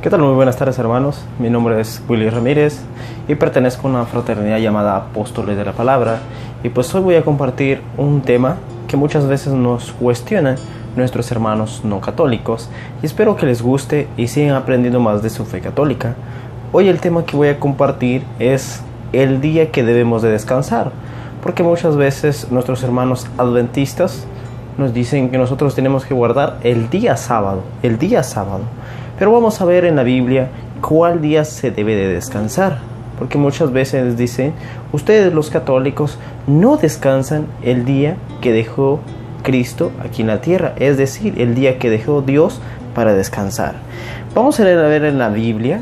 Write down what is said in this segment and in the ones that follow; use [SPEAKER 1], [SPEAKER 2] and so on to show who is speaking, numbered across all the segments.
[SPEAKER 1] ¿Qué tal? Muy buenas tardes, hermanos. Mi nombre es Willy Ramírez y pertenezco a una fraternidad llamada Apóstoles de la Palabra. Y pues hoy voy a compartir un tema que muchas veces nos cuestionan nuestros hermanos no católicos, y espero que les guste y sigan aprendiendo más de su fe católica. Hoy el tema que voy a compartir es el día que debemos de descansar, porque muchas veces nuestros hermanos adventistas nos dicen que nosotros tenemos que guardar el día sábado. Pero vamos a ver en la Biblia cuál día se debe de descansar, porque muchas veces dicen, ustedes los católicos no descansan el día que dejó Cristo aquí en la tierra, es decir, el día que dejó Dios para descansar. Vamos a ver en la Biblia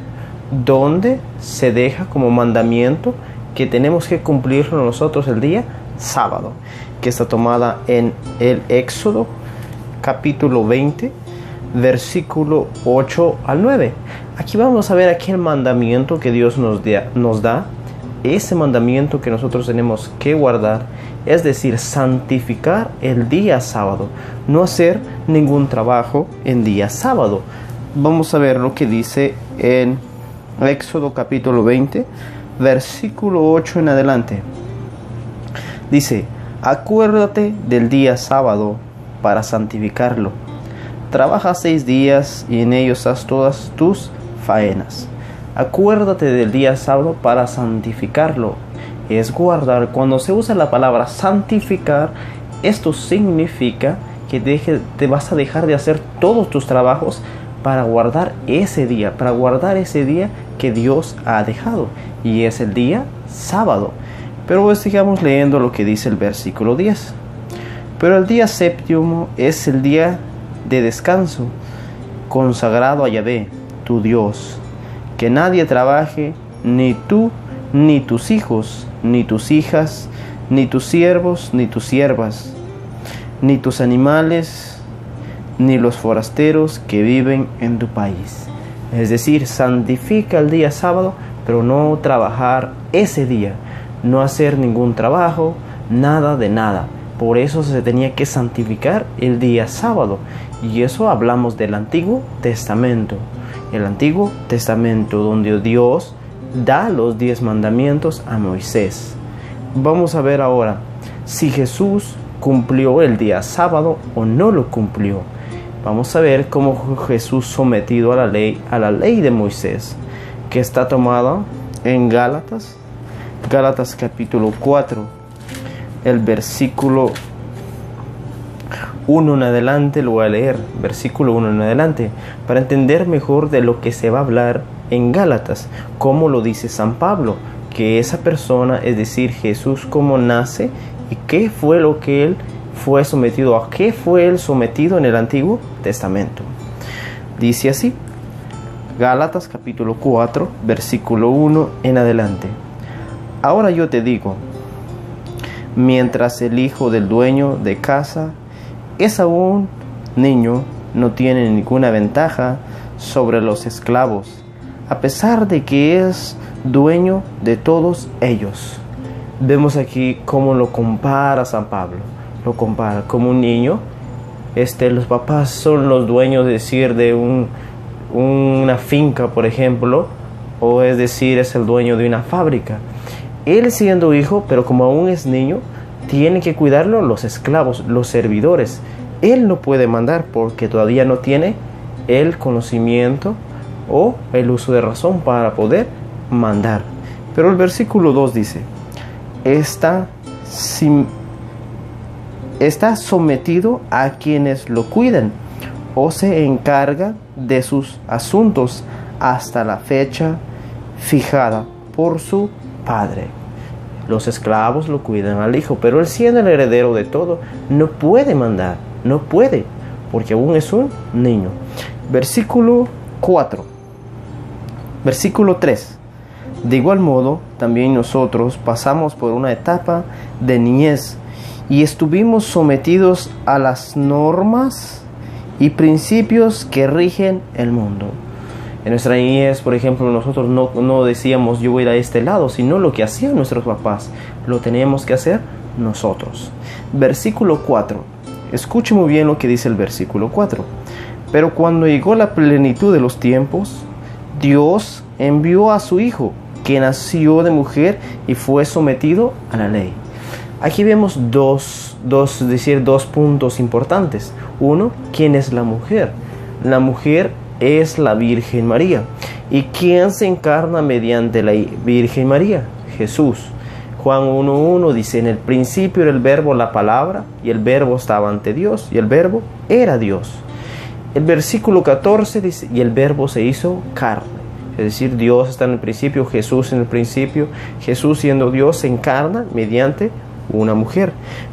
[SPEAKER 1] donde se deja como mandamiento que tenemos que cumplirlo nosotros el día sábado, que está tomada en el Éxodo capítulo 20, versículo 8 al 9. Aquí vamos a ver aquel mandamiento que Dios nos da, ese mandamiento que nosotros tenemos que guardar, es decir, santificar el día sábado, no hacer ningún trabajo en día sábado. Vamos a ver lo que dice en Éxodo capítulo 20, versículo 8 en adelante. Dice: acuérdate del día sábado para santificarlo. Trabaja 6 días y en ellos haz todas tus faenas. Acuérdate del día sábado para santificarlo. Es guardar. Cuando se usa la palabra santificar, esto significa que te vas a dejar de hacer todos tus trabajos para guardar ese día, que Dios ha dejado, y es el día sábado. Pero sigamos leyendo lo que dice el versículo 10. Pero el día séptimo es el día de descanso, consagrado a Yahvé, tu Dios. Que nadie trabaje, ni tú, ni tus hijos, ni tus hijas, ni tus siervos, ni tus siervas, ni tus animales, ni los forasteros que viven en tu país. Es decir, santifica el día sábado, pero no trabajar ese día, no hacer ningún trabajo, nada de nada. Por eso se tenía que santificar el día sábado. Y eso hablamos del Antiguo Testamento. El Antiguo Testamento, donde Dios da los 10 mandamientos a Moisés. Vamos a ver ahora si Jesús cumplió el día sábado o no lo cumplió. Vamos a ver cómo Jesús sometido a la ley de Moisés, que está tomada en Gálatas capítulo 4, el versículo 1 en adelante. Lo voy a leer, versículo 1 en adelante, para entender mejor de lo que se va a hablar en Gálatas, como lo dice San Pablo, que esa persona, es decir, Jesús, cómo nace y qué fue lo que él fue sometido, a qué fue él sometido en el Antiguo Testamento. Dice así, Gálatas capítulo 4, versículo 1 en adelante. Ahora yo te digo, mientras el hijo del dueño de casa es aún niño, no tiene ninguna ventaja sobre los esclavos, a pesar de que es dueño de todos ellos. Vemos aquí cómo lo compara San Pablo. Lo compara como un niño. Los papás son los dueños, de una finca, por ejemplo, o es decir, es el dueño de una fábrica. Él siendo hijo, pero como aún es niño, tienen que cuidarlo los esclavos, los servidores. Él no puede mandar porque todavía no tiene el conocimiento o el uso de razón para poder mandar. Pero el versículo 2 dice, está sometido a quienes lo cuidan o se encarga de sus asuntos hasta la fecha fijada por su padre. Los esclavos lo cuidan al hijo, pero él, siendo el heredero de todo, no puede mandar, no puede, porque aún es un niño. Versículo 4. Versículo 3. De igual modo, también nosotros pasamos por una etapa de niñez y estuvimos sometidos a las normas y principios que rigen el mundo. En nuestra niñez, por ejemplo, nosotros no decíamos yo voy a ir a este lado, sino lo que hacían nuestros papás, lo teníamos que hacer nosotros. Versículo 4. Escuche muy bien lo que dice el versículo 4. Pero cuando llegó la plenitud de los tiempos, Dios envió a su Hijo, que nació de mujer y fue sometido a la ley. Aquí vemos dos puntos importantes. Uno, ¿quién es la mujer? La mujer es la Virgen María. ¿Y quién se encarna mediante la Virgen María? Jesús. Juan 1:1 dice: en el principio era el verbo, la palabra, y el verbo estaba ante Dios, y el verbo era Dios. El versículo 14 dice: y el verbo se hizo carne. Es decir, Dios está en el principio, Jesús en el principio. Jesús, siendo Dios, se encarna mediante una mujer.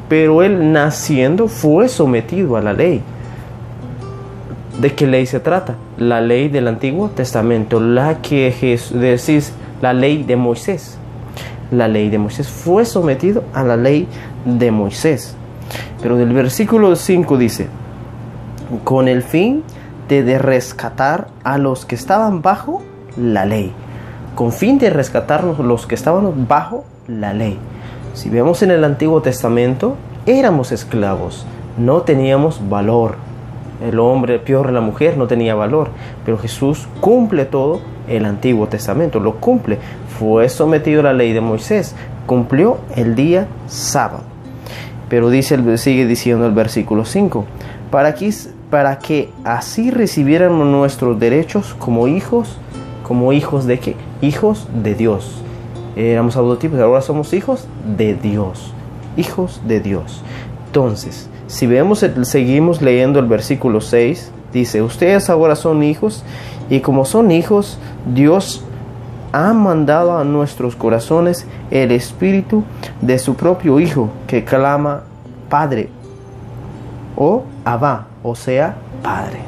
[SPEAKER 1] Pero Él, naciendo, fue sometido a la ley. ¿De qué ley se trata? La ley del Antiguo Testamento, la ley de Moisés. La ley de Moisés fue sometido a la ley de Moisés. Pero del versículo 5 dice: con el fin de rescatar a los que estaban bajo la ley. Con fin de rescatarnos los que estaban bajo la ley. Si vemos en el Antiguo Testamento, éramos esclavos, no teníamos valor. El hombre, peor la mujer, no tenía valor. Pero Jesús cumple todo el Antiguo Testamento, lo cumple. Fue sometido a la ley de Moisés, cumplió el día sábado. Pero sigue diciendo el versículo 5: para que así recibiéramos nuestros derechos como hijos de ¿qué? Hijos de Dios. Éramos adoptivos, ahora somos hijos de Dios. Hijos de Dios. Entonces, si seguimos leyendo el versículo 6, dice: ustedes ahora son hijos, y como son hijos, Dios ha mandado a nuestros corazones el espíritu de su propio Hijo, que clama Padre, o Abba, o sea, Padre.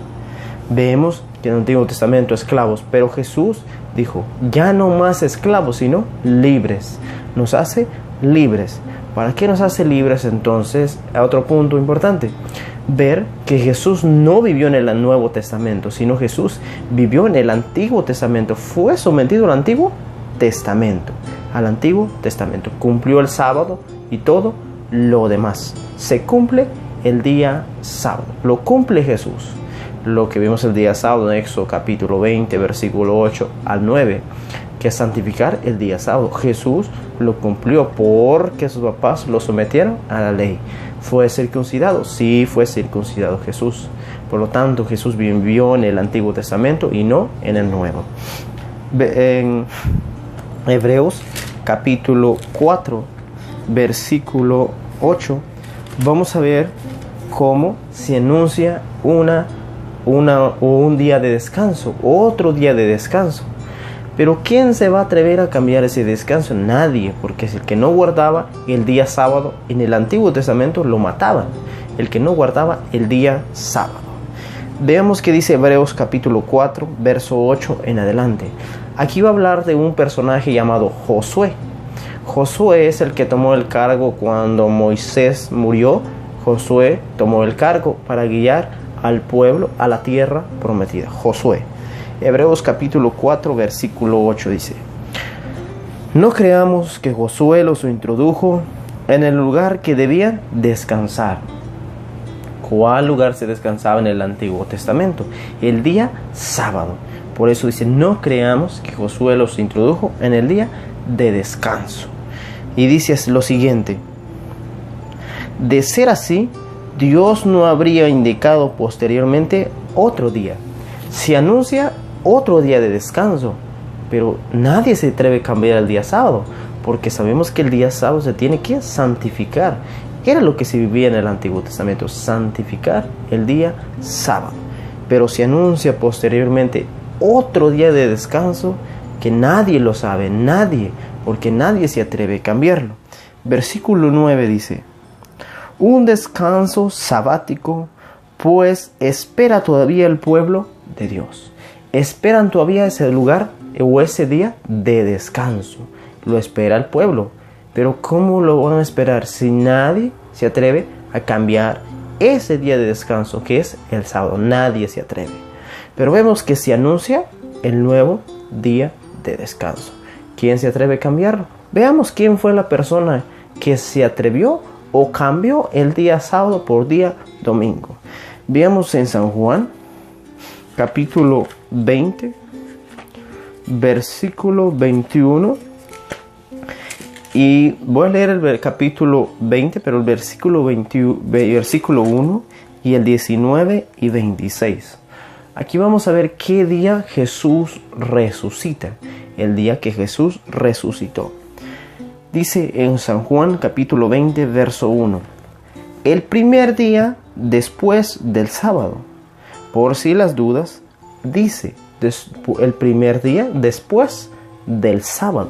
[SPEAKER 1] Vemos que en el Antiguo Testamento esclavos, pero Jesús dijo: ya no más esclavos, sino libres. Nos hace libres. ¿Para qué nos hace libres entonces? Otro punto importante, ver que Jesús no vivió en el Nuevo Testamento, sino Jesús vivió en el Antiguo Testamento. Fue sometido al Antiguo Testamento. Al Antiguo Testamento. Cumplió el sábado y todo lo demás. Se cumple el día sábado. Lo cumple Jesús. Lo que vimos el día sábado en Éxodo capítulo 20, versículo 8 al 9, que es santificar el día sábado. Jesús lo cumplió porque sus papás lo sometieron a la ley. ¿Fue circuncidado? Sí, fue circuncidado Jesús. Por lo tanto, Jesús vivió en el Antiguo Testamento y no en el Nuevo. En Hebreos capítulo 4, versículo 8, vamos a ver cómo se anuncia un día de descanso, otro día de descanso. Pero ¿quién se va a atrever a cambiar ese descanso? Nadie, porque el que no guardaba el día sábado en el Antiguo Testamento lo mataban. El que no guardaba el día sábado. Veamos qué dice Hebreos capítulo 4, verso 8 en adelante. Aquí va a hablar de un personaje llamado Josué. Josué es el que tomó el cargo cuando Moisés murió. Josué tomó el cargo para guiar al pueblo a la tierra prometida. Josué. Hebreos capítulo 4, versículo 8 dice: no creamos que Josué los introdujo en el lugar que debían descansar. ¿Cuál lugar se descansaba en el Antiguo Testamento? El día sábado. Por eso dice: no creamos que Josué los introdujo en el día de descanso. Y dice lo siguiente: de ser así, Dios no habría indicado posteriormente otro día. Se anuncia otro día de descanso, pero nadie se atreve a cambiar el día sábado, porque sabemos que el día sábado se tiene que santificar. Era lo que se vivía en el Antiguo Testamento, santificar el día sábado. Pero se anuncia posteriormente otro día de descanso que nadie lo sabe, nadie, porque nadie se atreve a cambiarlo. Versículo 9 dice: un descanso sabático, pues espera todavía el pueblo de Dios. Esperan todavía ese lugar o ese día de descanso. Lo espera el pueblo. Pero ¿cómo lo van a esperar si nadie se atreve a cambiar ese día de descanso que es el sábado? Nadie se atreve. Pero vemos que se anuncia el nuevo día de descanso. ¿Quién se atreve a cambiarlo? Veamos quién fue la persona que se atrevió o cambió el día sábado por día domingo. Veamos en San Juan capítulo 20, versículo 21. Y voy a leer el capítulo 20, pero el versículo 1 y el 19 y 26. Aquí vamos a ver qué día Jesús resucita. El día que Jesús resucitó. Dice en San Juan capítulo 20, verso 1. El primer día después del sábado. Por si las dudas, dice el primer día después del sábado.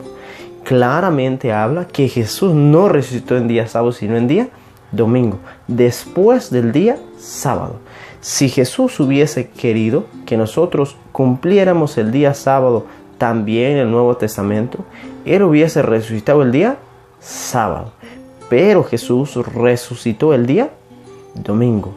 [SPEAKER 1] Claramente habla que Jesús no resucitó en día sábado, sino en día domingo, después del día sábado. Si Jesús hubiese querido que nosotros cumpliéramos el día sábado también en el Nuevo Testamento, Él hubiese resucitado el día sábado. Pero Jesús resucitó el día domingo.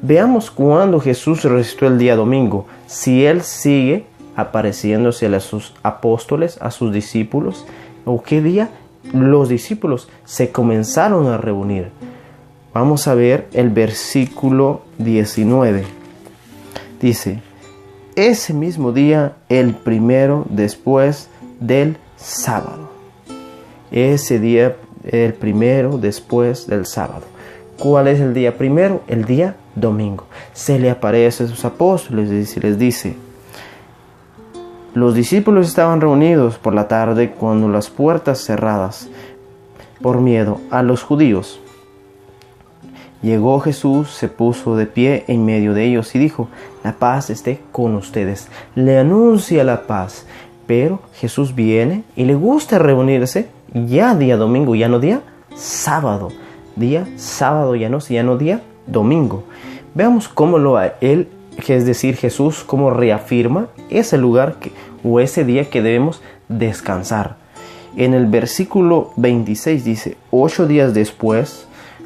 [SPEAKER 1] Veamos cuándo Jesús resucitó el día domingo. Si Él sigue apareciéndose a sus apóstoles, a sus discípulos, o qué día los discípulos se comenzaron a reunir. Vamos a ver el versículo 19. Dice, ese mismo día, el primero después del sábado. Ese día, el primero después del sábado. ¿Cuál es el día primero? El día domingo. Se le aparece a sus apóstoles y les dice, los discípulos estaban reunidos por la tarde cuando las puertas cerradas por miedo a los judíos. Llegó Jesús, se puso de pie en medio de ellos y dijo, la paz esté con ustedes. Le anuncia la paz. Pero Jesús viene y le gusta reunirse ya día domingo, ya no día sábado. Día sábado ya no día domingo. Veamos cómo él, que es decir Jesús, cómo reafirma ese lugar o ese día que debemos descansar. En el versículo 26 dice, 8 días después.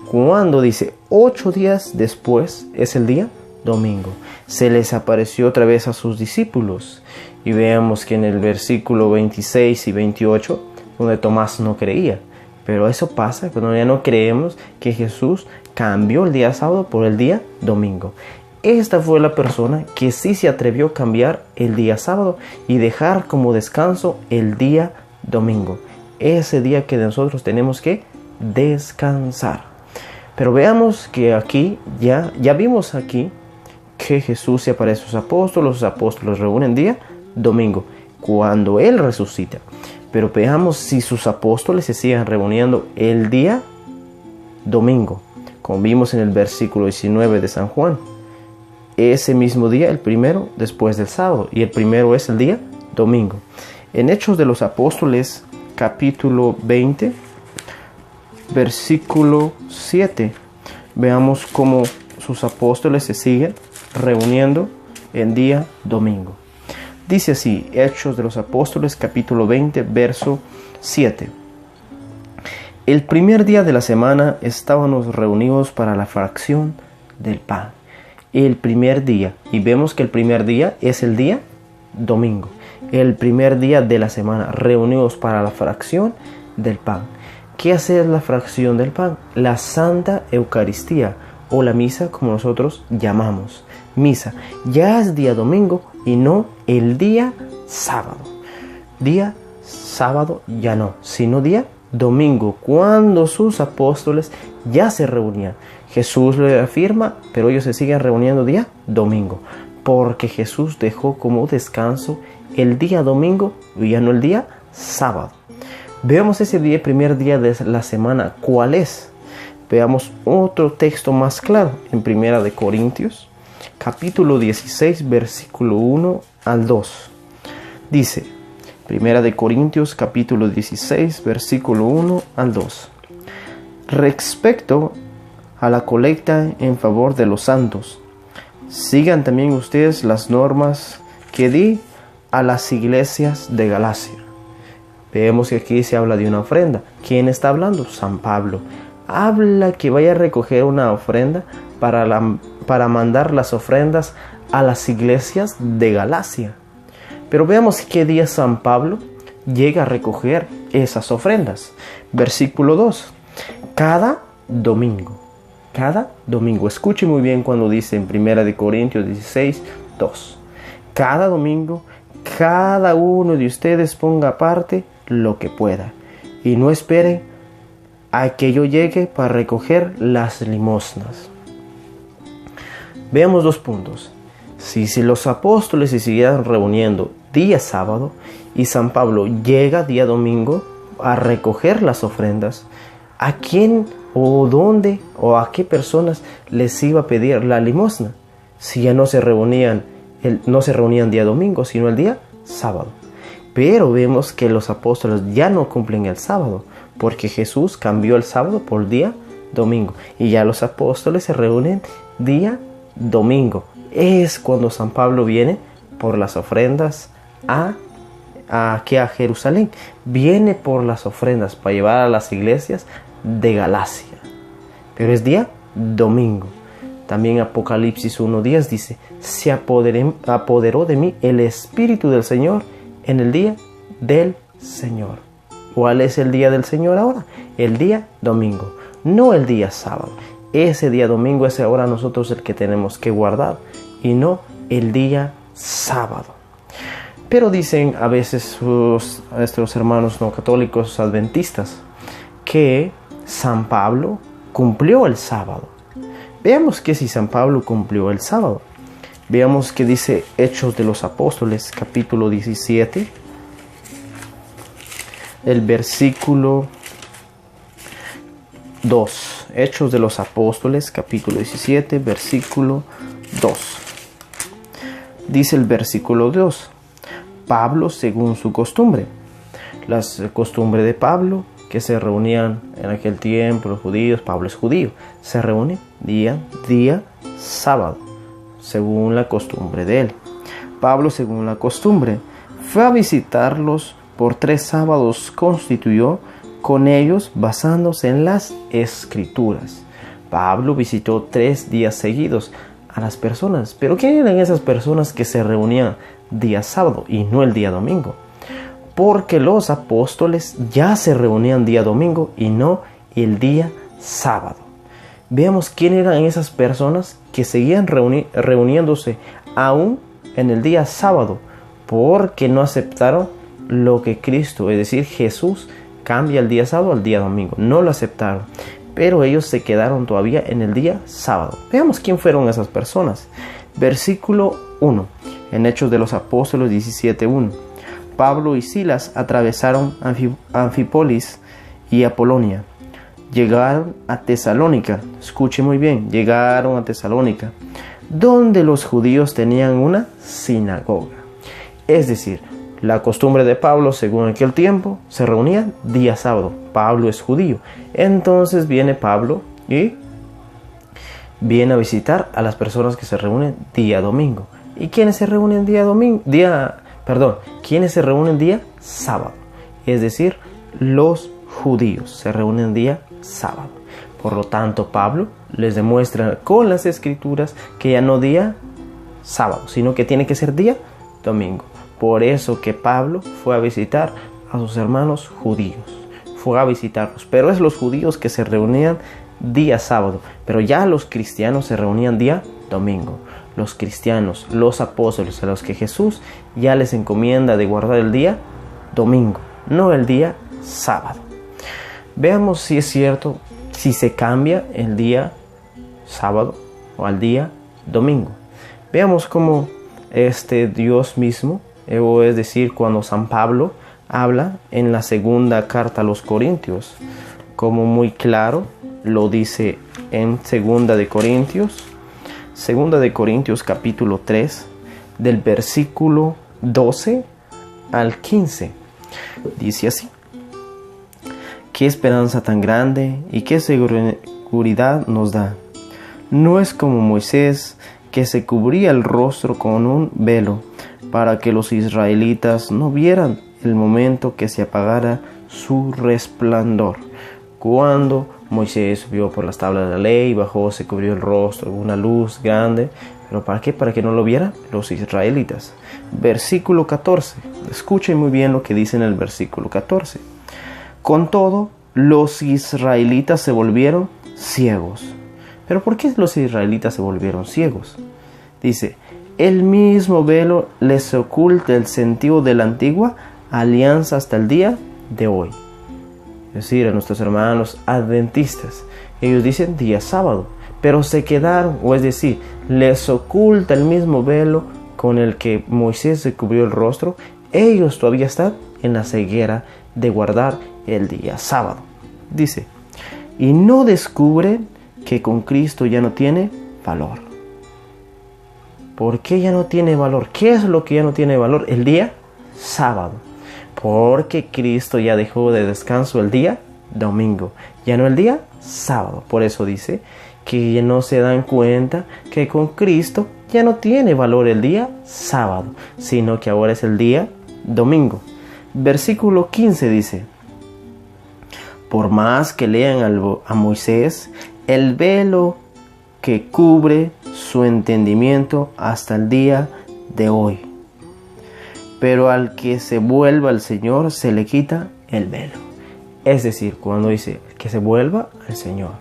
[SPEAKER 1] Cuando dice 8 días después es el día domingo. Se les apareció otra vez a sus discípulos. Y veamos que en el versículo 26 y 28, donde Tomás no creía. Pero eso pasa cuando ya no creemos que Jesús cambió el día sábado por el día domingo. Esta fue la persona que sí se atrevió a cambiar el día sábado y dejar como descanso el día domingo. Ese día que nosotros tenemos que descansar. Pero veamos que aquí, ya vimos aquí que Jesús se aparece a sus apóstoles reúnen día domingo, cuando Él resucita. Pero veamos si sus apóstoles se siguen reuniendo el día domingo, como vimos en el versículo 19 de San Juan. Ese mismo día, el primero después del sábado, y el primero es el día domingo. En Hechos de los Apóstoles, capítulo 20, versículo 7, veamos cómo sus apóstoles se siguen reuniendo en día domingo. Dice así, Hechos de los Apóstoles, capítulo 20, verso 7. El primer día de la semana estábamos reunidos para la fracción del pan. El primer día, y vemos que el primer día es el día domingo. El primer día de la semana, reunidos para la fracción del pan. ¿Qué hace la fracción del pan? La Santa Eucaristía, o la misa como nosotros llamamos. Misa, ya es día domingo y no el día sábado. Día sábado ya no, sino día domingo, cuando sus apóstoles ya se reunían. Jesús le afirma, pero ellos se siguen reuniendo día domingo, porque Jesús dejó como descanso el día domingo y ya no el día sábado. Veamos ese día, primer día de la semana, ¿cuál es? Veamos otro texto más claro en Primera de Corintios, capítulo 16, versículo 1 al 2. Dice, Primera de Corintios, capítulo 16, versículo 1 al 2. Respecto a la colecta en favor de los santos, sigan también ustedes las normas que di a las iglesias de Galacia. Vemos que aquí se habla de una ofrenda. ¿Quién está hablando? San Pablo. Habla que vaya a recoger una ofrenda para mandar las ofrendas a las iglesias de Galacia. Pero veamos qué día San Pablo llega a recoger esas ofrendas. Versículo 2. Cada domingo. Escuche muy bien cuando dice en 1 Corintios 16, 2. Cada domingo, cada uno de ustedes ponga aparte lo que pueda, y no esperen a que yo llegue para recoger las limosnas. Veamos 2 puntos. Si los apóstoles se siguieran reuniendo día sábado y San Pablo llega día domingo a recoger las ofrendas, ¿a quién o dónde o a qué personas les iba a pedir la limosna? Si ya no se reunían día domingo, sino el día sábado. Pero vemos que los apóstoles ya no cumplen el sábado, porque Jesús cambió el sábado por día domingo. Y ya los apóstoles se reúnen día domingo. Es cuando San Pablo viene por las ofrendas a Jerusalén. Viene por las ofrendas para llevar a las iglesias de Galacia. Pero es día domingo. También Apocalipsis 1:10 dice: se apoderó de mí el Espíritu del Señor en el día del Señor. ¿Cuál es el día del Señor ahora? El día domingo, no el día sábado. Ese día domingo es ahora nosotros el que tenemos que guardar y no el día sábado. Pero dicen a veces nuestros hermanos no católicos adventistas que San Pablo cumplió el sábado. Veamos que si San Pablo cumplió el sábado. Veamos que dice Hechos de los Apóstoles, capítulo 17, el versículo 2. Hechos de los Apóstoles, capítulo 17, versículo 2. Dice el versículo 2: Pablo según su costumbre. La costumbre de Pablo, que se reunían en aquel tiempo los judíos, Pablo es judío, se reúne día sábado, según la costumbre de él. Pablo, según la costumbre, fue a visitarlos por 3 sábados, constituyó con ellos basándose en las Escrituras. Pablo visitó 3 días seguidos a las personas. Pero ¿quién eran esas personas que se reunían día sábado y no el día domingo? Porque los apóstoles ya se reunían día domingo y no el día sábado. Veamos quién eran esas personas que seguían reuniéndose aún en el día sábado, porque no aceptaron lo que Cristo, es decir, Jesús, cambia el día sábado al día domingo. No lo aceptaron, pero ellos se quedaron todavía en el día sábado. Veamos quién fueron esas personas. Versículo 1, en Hechos de los Apóstoles 17:1. Pablo y Silas atravesaron Anfípolis y Apolonia. Llegaron a Tesalónica. Escuche muy bien, llegaron a Tesalónica, donde los judíos tenían una sinagoga. Es decir, la costumbre de Pablo, según aquel tiempo, se reunían día sábado. Pablo es judío. Entonces viene Pablo y viene a visitar a las personas que se reúnen día domingo. ¿Y quiénes se reúnen ¿Quiénes se reúnen día sábado? Es decir, los judíos se reúnen día sábado. Por lo tanto, Pablo les demuestra con las Escrituras que ya no día sábado, sino que tiene que ser día domingo. Por eso que Pablo fue a visitar a sus hermanos judíos. Fue a visitarlos. Pero es los judíos que se reunían día sábado. Pero ya los cristianos se reunían día domingo. Los cristianos, los apóstoles a los que Jesús ya les encomienda de guardar el día domingo, no el día sábado. Veamos si es cierto, si se cambia el día sábado o al día domingo. Veamos cómo Dios mismo, es decir, cuando San Pablo habla en la segunda carta a los Corintios, como muy claro lo dice en Segunda de Corintios capítulo 3, del versículo 12 al 15. Dice así: qué esperanza tan grande y qué seguridad nos da. No es como Moisés, que se cubría el rostro con un velo, para que los israelitas no vieran el momento que se apagara su resplandor. Cuando Moisés subió por las tablas de la ley, bajó, se cubrió el rostro, una luz grande. ¿Pero para qué? Para que no lo vieran los israelitas. Versículo 14. Escuchen muy bien lo que dice en el versículo 14. Con todo, los israelitas se volvieron ciegos. ¿Pero por qué los israelitas se volvieron ciegos? Dice: el mismo velo les oculta el sentido de la antigua alianza hasta el día de hoy. Es decir, a nuestros hermanos adventistas, ellos dicen día sábado, pero se quedaron, o es decir, les oculta el mismo velo con el que Moisés se cubrió el rostro. Ellos todavía están en la ceguera de guardar el día sábado. Dice, y no descubren que con Cristo ya no tiene valor. ¿Por qué ya no tiene valor? ¿Qué es lo que ya no tiene valor? El día sábado. Porque Cristo ya dejó de descanso el día domingo, ya no el día sábado. Por eso dice que ya no se dan cuenta que con Cristo ya no tiene valor el día sábado, sino que ahora es el día domingo. Versículo 15 dice, por más que lean a Moisés, el velo que cubre su entendimiento hasta el día de hoy. Pero al que se vuelva al Señor se le quita el velo. Es decir, cuando dice que se vuelva al Señor,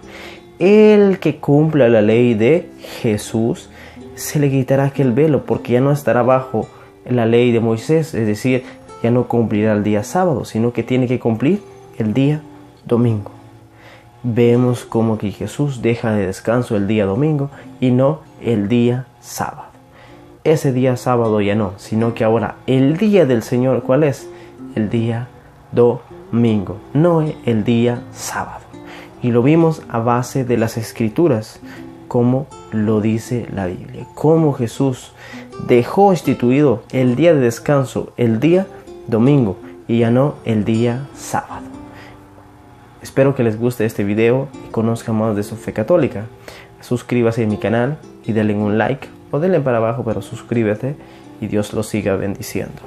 [SPEAKER 1] el que cumpla la ley de Jesús, se le quitará aquel velo, porque ya no estará bajo la ley de Moisés. Es decir, ya no cumplirá el día sábado, sino que tiene que cumplir el día domingo. Vemos como que Jesús deja de descanso el día domingo y no el día sábado. Ese día sábado ya no, sino que ahora el día del Señor, ¿cuál es? El día domingo, no el día sábado. Y lo vimos a base de las Escrituras, como lo dice la Biblia, cómo Jesús dejó instituido el día de descanso, el día domingo, y ya no el día sábado. Espero que les guste este video y conozcan más de su fe católica. Suscríbase a mi canal y denle un like, o denle para abajo, pero suscríbete, y Dios los siga bendiciendo.